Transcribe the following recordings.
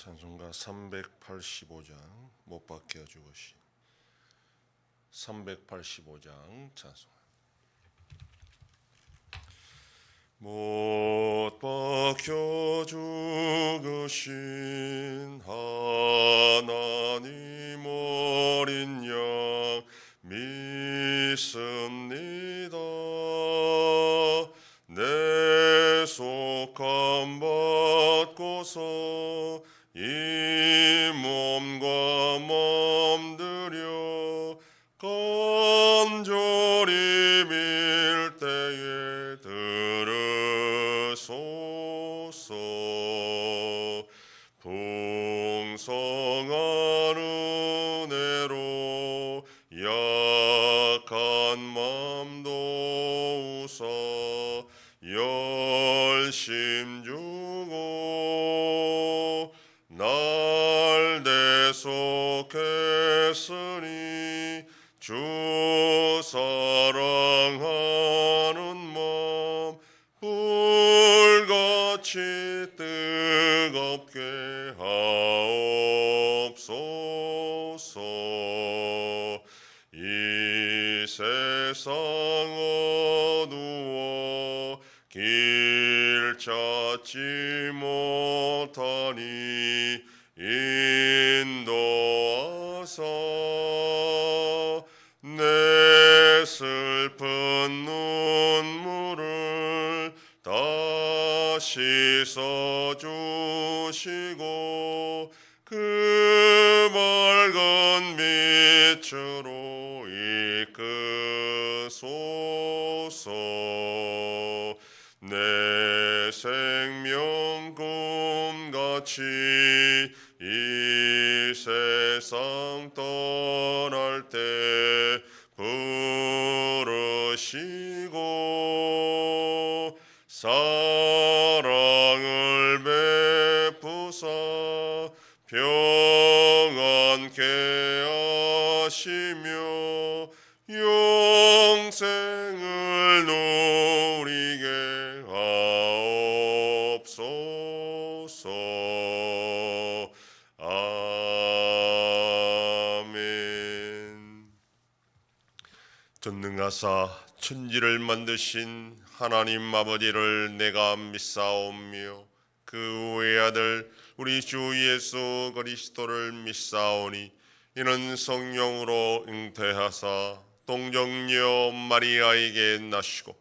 찬송가 385장 못 박혀 죽으신 385장 찬송. 못 박혀 죽으신 하나님 어린 양 믿습니다. 내 속함 받고서 이 몸과 몸 들여 간절히 빌 때에 들으소서. 풍성한 은혜로 약한 맘도 웃어 열심 주고 날 대속했으니 주 사랑하는 맘 불같이 뜨겁게 하옵소서. 이 세상 어두워 길 찾지 못하니 인도하사 내 슬픈 눈물을 다 씻어주시고 그 맑은 빛으로 이끄소서. 내 생명 꿈같이 이 세상 떠날 때 부르시고 사랑을 베푸사 평안케 하시며 영생을 누리게 하옵소서. 아멘. 전능하사 천지를 만드신 하나님 아버지를 내가 믿사오며 그 외아들 우리 주 예수 그리스도를 믿사오니 이는 성령으로 잉태하사 동정녀 마리아에게 나시고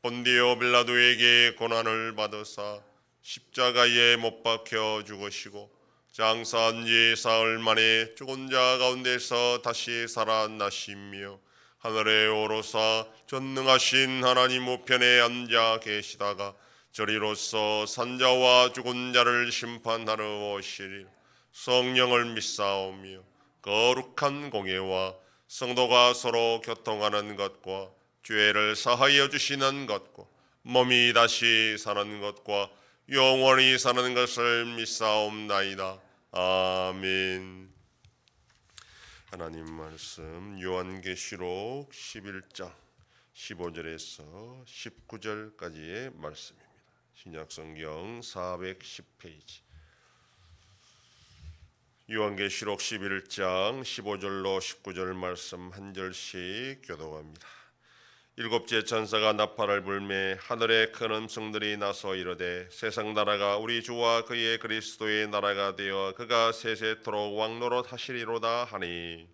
본디오 빌라도에게 고난을 받으사 십자가에 못 박혀 죽으시고 장사한 지 사흘 만에 죽은 자 가운데서 다시 살아나시며 하늘에 오르사 전능하신 하나님 우편에 앉아 계시다가 저리로서 산자와 죽은 자를 심판하러 오시리. 성령을 믿사오며 거룩한 공예와 성도가 서로 교통하는 것과 죄를 사하여 주시는 것과 몸이 다시 사는 것과 영원히 사는 것을 믿사옵나이다. 아멘. 하나님 말씀 요한계시록 11장 15절에서 19절까지의 말씀입니다. 신약성경 410페이지. 요한계시록 11장 15절로 19절 말씀 한 절씩 교독합니다. 일곱째 천사가 나팔을 불매 하늘에 큰 음성들이 나서 이르되 세상 나라가 우리 주와 그의 그리스도의 나라가 되어 그가 세세토록 왕노릇 하시리로다 하니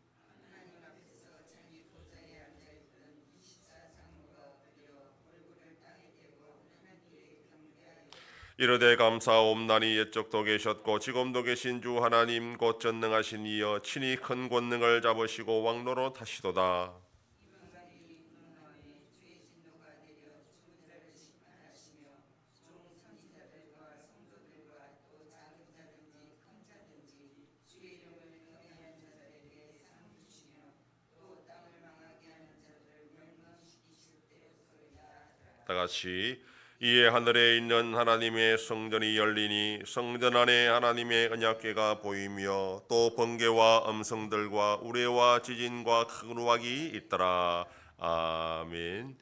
이르되 감사옵나니 옛적도 계셨고 지금도 계신 주 하나님 곧 전능하신 이여 친히 큰 권능을 잡으시고 왕노릇 하시도다. 다같이 이에 하늘에 있는 하나님의 성전이 열리니 성전 안에 하나님의 언약궤가 보이며 또 번개와 음성들과 우레와 지진과 큰 우악이 있더라. 아멘.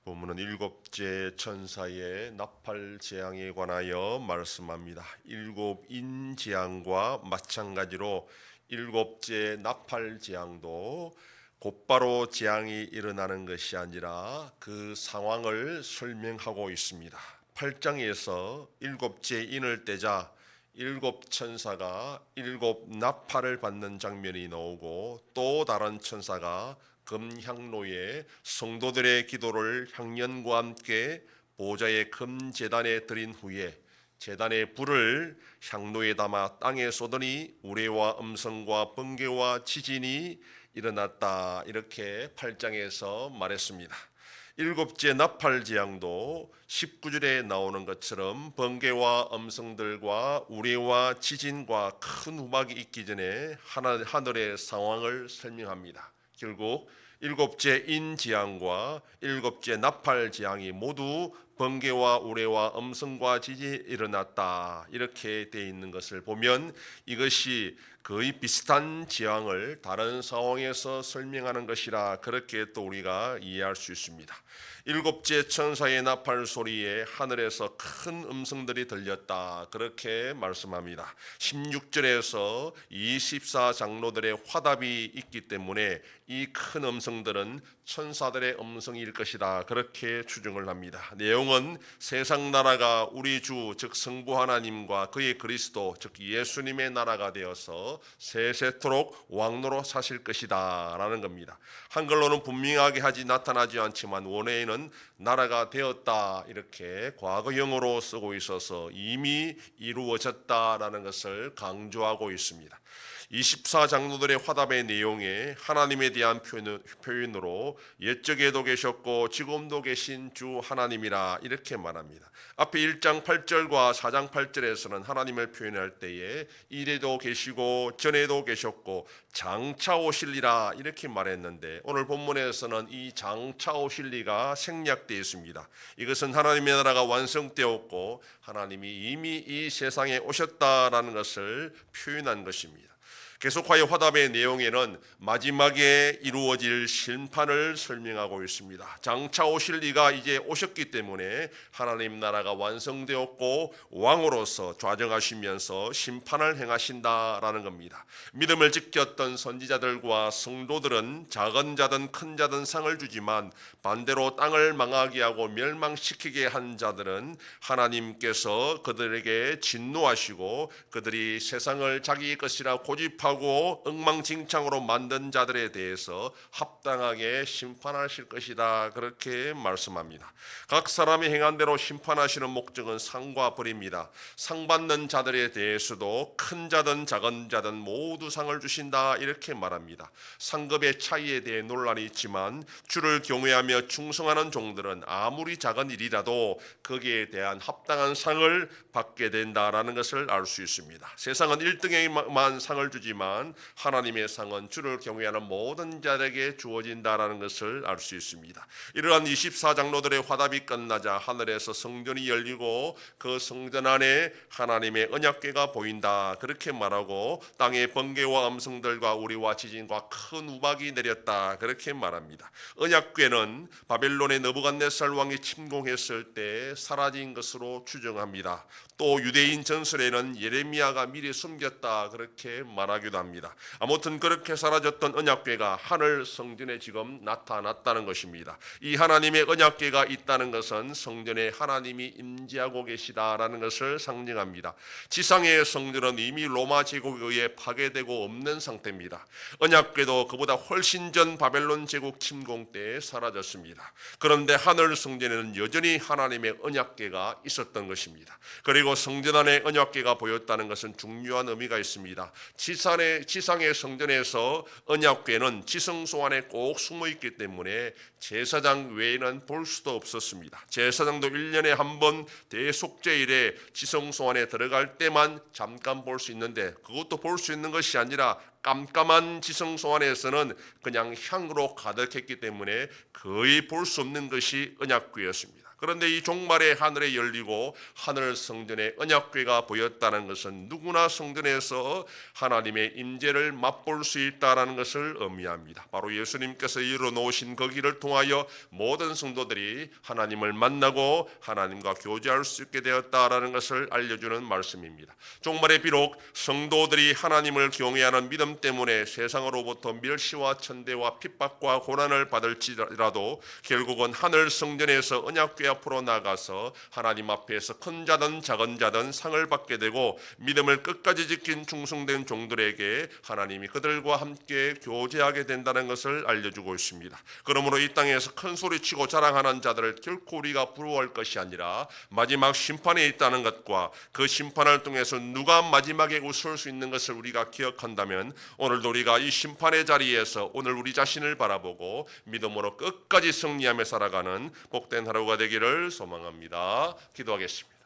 본문은 일곱째 천사의 나팔 재앙에 관하여 말씀합니다. 일곱 인 재앙과 마찬가지로 일곱째 나팔 재앙도 곧바로 재앙이 일어나는 것이 아니라 그 상황을 설명하고 있습니다. 8장에서 일곱째 인을 떼자 일곱 천사가 일곱 나팔을 받는 장면이 나오고 또 다른 천사가 금향로에 성도들의 기도를 향연과 함께 보좌의 금제단에 드린 후에 제단의 불을 향로에 담아 땅에 쏟으니 우레와 음성과 번개와 지진이 일어났다. 이렇게 8장에서 말했습니다. 일곱째 나팔 재앙도 19절에 나오는 것처럼 번개와 음성들과 우레와 지진과 큰 우박이 있기 전에 하늘의 상황을 설명합니다. 결국 일곱째 인재앙과 일곱째 나팔 재앙이 모두 번개와 우레와 음성과 지진이 일어났다. 이렇게 되어 있는 것을 보면 이것이 거의 비슷한 재앙을 다른 상황에서 설명하는 것이라 그렇게 또 우리가 이해할 수 있습니다. 일곱째 천사의 나팔 소리에 하늘에서 큰 음성들이 들렸다. 그렇게 말씀합니다. 16절에서 24장로들의 화답이 있기 때문에 이 큰 음성들은 천사들의 음성일 것이다. 그렇게 추정을 합니다. 내용은 세상 나라가 우리 주 즉 성부 하나님과 그의 그리스도 즉 예수님의 나라가 되어서 세세토록 왕노로 사실 것이다 라는 겁니다. 한글로는 분명하게 나타나지 않지만 원어에는 나라가 되었다 이렇게 과거형으로 쓰고 있어서 이미 이루어졌다라는 것을 강조하고 있습니다. 24장로들의 화답의 내용에 하나님에 대한 표현으로 옛적에도 계셨고 지금도 계신 주 하나님이라 이렇게 말합니다. 앞에 1장 8절과 4장 8절에서는 하나님을 표현할 때에 이래도 계시고 전에도 계셨고 장차 오실리라 이렇게 말했는데 오늘 본문에서는 이 장차 오실리가 생략되어 있습니다. 이것은 하나님의 나라가 완성되었고 하나님이 이미 이 세상에 오셨다라는 것을 표현한 것입니다. 계속하여 화답의 내용에는 마지막에 이루어질 심판을 설명하고 있습니다. 장차 오실 이가 이제 오셨기 때문에 하나님 나라가 완성되었고 왕으로서 좌정하시면서 심판을 행하신다라는 겁니다. 믿음을 지켰던 선지자들과 성도들은 작은 자든 큰 자든 상을 주지만 반대로 땅을 망하게 하고 멸망시키게 한 자들은 하나님께서 그들에게 진노하시고 그들이 세상을 자기 것이라 고집하고 엉망진창으로 만든 자들에 대해서 합당하게 심판하실 것이다 그렇게 말씀합니다. 각 사람이 행한 대로 심판하시는 목적은 상과 벌입니다. 상 받는 자들에 대해서도 큰 자든 작은 자든 모두 상을 주신다 이렇게 말합니다. 상급의 차이에 대해 논란이 있지만 주를 경외하며 충성하는 종들은 아무리 작은 일이라도 거기에 대한 합당한 상을 받게 된다라는 것을 알 수 있습니다. 세상은 1등에만 상을 주지만 하나님의 상은 주를 경외하는 모든 자에게 주어진다라는 것을 알 수 있습니다. 이러한 24장로들의 화답이 끝나자 하늘에서 성전이 열리고 그 성전 안에 하나님의 언약궤가 보인다 그렇게 말하고 땅에 번개와 음성들과 우리와 지진과 큰 우박이 내렸다 그렇게 말합니다. 언약궤는 바벨론의 느부갓네살 왕이 침공했을 때 사라진 것으로 추정합니다. 또 유대인 전설에는 예레미야가 미리 숨겼다 그렇게 말하기도 합니다. 아무튼 그렇게 사라졌던 언약궤가 하늘 성전에 지금 나타났다는 것입니다. 이 하나님의 언약궤가 있다는 것은 성전에 하나님이 임재하고 계시다라는 것을 상징합니다. 지상의 성전은 이미 로마 제국에 의해 파괴되고 없는 상태입니다. 언약궤도 그보다 훨씬 전 바벨론 제국 침공 때 사라졌습니다. 그런데 하늘 성전에는 여전히 하나님의 언약궤가 있었던 것입니다. 그리고 성전 안에 언약궤가 보였다는 것은 중요한 의미가 있습니다. 지상의 성전에서 언약궤는 지성소 안에 꼭 숨어 있기 때문에 제사장 외에는 볼 수도 없었습니다. 제사장도 1년에 한 번 대속죄일에 지성소 안에 들어갈 때만 잠깐 볼 수 있는데 그것도 볼 수 있는 것이 아니라 깜깜한 지성소 안에서는 그냥 향으로 가득했기 때문에 거의 볼 수 없는 것이 언약궤였습니다. 그런데 이 종말의 하늘에 열리고 하늘 성전에 언약궤가 보였다는 것은 누구나 성전에서 하나님의 임재를 맛볼 수 있다는 것을 의미합니다. 바로 예수님께서 이루어놓으신 그 길을 통하여 모든 성도들이 하나님을 만나고 하나님과 교제할 수 있게 되었다라는 것을 알려주는 말씀입니다. 종말에 비록 성도들이 하나님을 경외하는 믿음 때문에 세상으로부터 멸시와 천대와 핍박과 고난을 받을지라도 결국은 하늘 성전에서 언약궤 앞으로 나가서 하나님 앞에서 큰 자든 작은 자든 상을 받게 되고 믿음을 끝까지 지킨 충성된 종들에게 하나님이 그들과 함께 교제하게 된다는 것을 알려주고 있습니다. 그러므로 이 땅에서 큰 소리치고 자랑하는 자들을 결코 우리가 부러워할 것이 아니라 마지막 심판에 있다는 것과 그 심판을 통해서 누가 마지막에 웃을 수 있는 것을 우리가 기억한다면 오늘도 우리가 이 심판의 자리에서 오늘 우리 자신을 바라보고 믿음으로 끝까지 승리하며 살아가는 복된 하루가 되기를 소망합니다. 기도하겠습니다.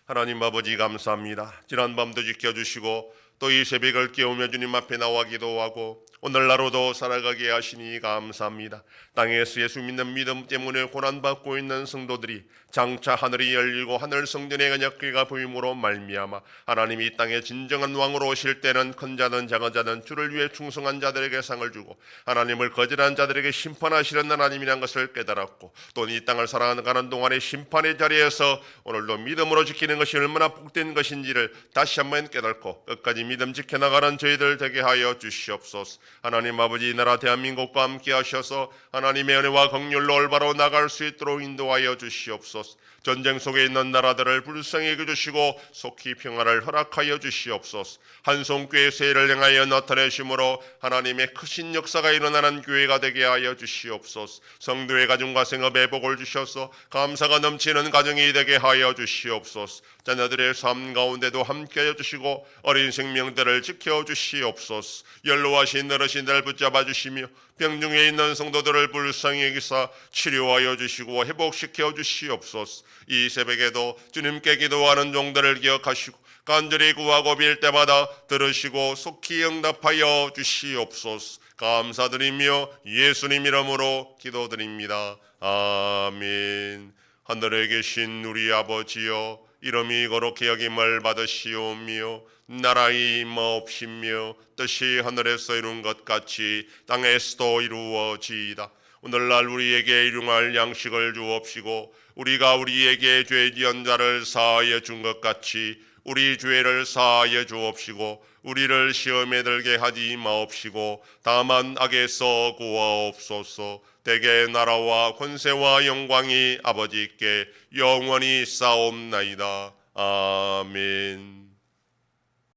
하나님 아버지 감사합니다. 지난 밤도 지켜주시고 또 이 새벽을 깨우며 주님 앞에 나와 기도하고 오늘날로도 살아가게 하시니 감사합니다. 땅에서 예수 믿는 믿음 때문에 고난받고 있는 성도들이 장차 하늘이 열리고 하늘 성전의 언약궤가 보임으로 말미암아 하나님이 이 땅에 진정한 왕으로 오실 때는 큰 자든 작은 자든 주를 위해 충성한 자들에게 상을 주고 하나님을 거절한 자들에게 심판하시는 하나님이라는 것을 깨달았고 또 이 땅을 살아가는 동안의 심판의 자리에서 오늘도 믿음으로 지키는 것이 얼마나 복된 것인지를 다시 한번 깨닫고 끝까지 믿음 지켜나가는 저희들 되게 하여 주시옵소서. 하나님 아버지, 이 나라 대한민국과 함께 하셔서 하나님의 은혜와 긍휼로 올바로 나갈 수 있도록 인도하여 주시옵소서. 전쟁 속에 있는 나라들을 불쌍히 여겨주시고 속히 평화를 허락하여 주시옵소서. 한송교회 세를 향하여 나타내심으로 하나님의 크신 역사가 일어나는 교회가 되게 하여 주시옵소서. 성도의 가정과 생업에 복을 주셔서 감사가 넘치는 가정이 되게 하여 주시옵소서. 자녀들의 삶 가운데도 함께하여 주시고 어린 생명들을 지켜주시옵소서. 연로하신 어르신들을 붙잡아 주시며 병중에 있는 성도들을 불쌍히 여기사 치료하여 주시고 회복시켜 주시옵소서. 이 새벽에도 주님께 기도하는 종들을 기억하시고 간절히 구하고 빌 때마다 들으시고 속히 응답하여 주시옵소서. 감사드리며 예수님 이름으로 기도드립니다. 아멘. 하늘에 계신 우리 아버지여, 이름이 거룩히 여김을 받으시오며 나라의 임하옵시며 뜻이 하늘에서 이룬 것 같이 땅에서도 이루어지이다. 오늘날 우리에게 일용할 양식을 주옵시고 우리가 우리에게 죄 지은 자를 사하여 준 것 같이 우리 죄를 사하여 주옵시고 우리를 시험에 들게 하지 마옵시고 다만 악에서 구하옵소서. 대개 나라와 권세와 영광이 아버지께 영원히 쌓옵나이다. 아멘.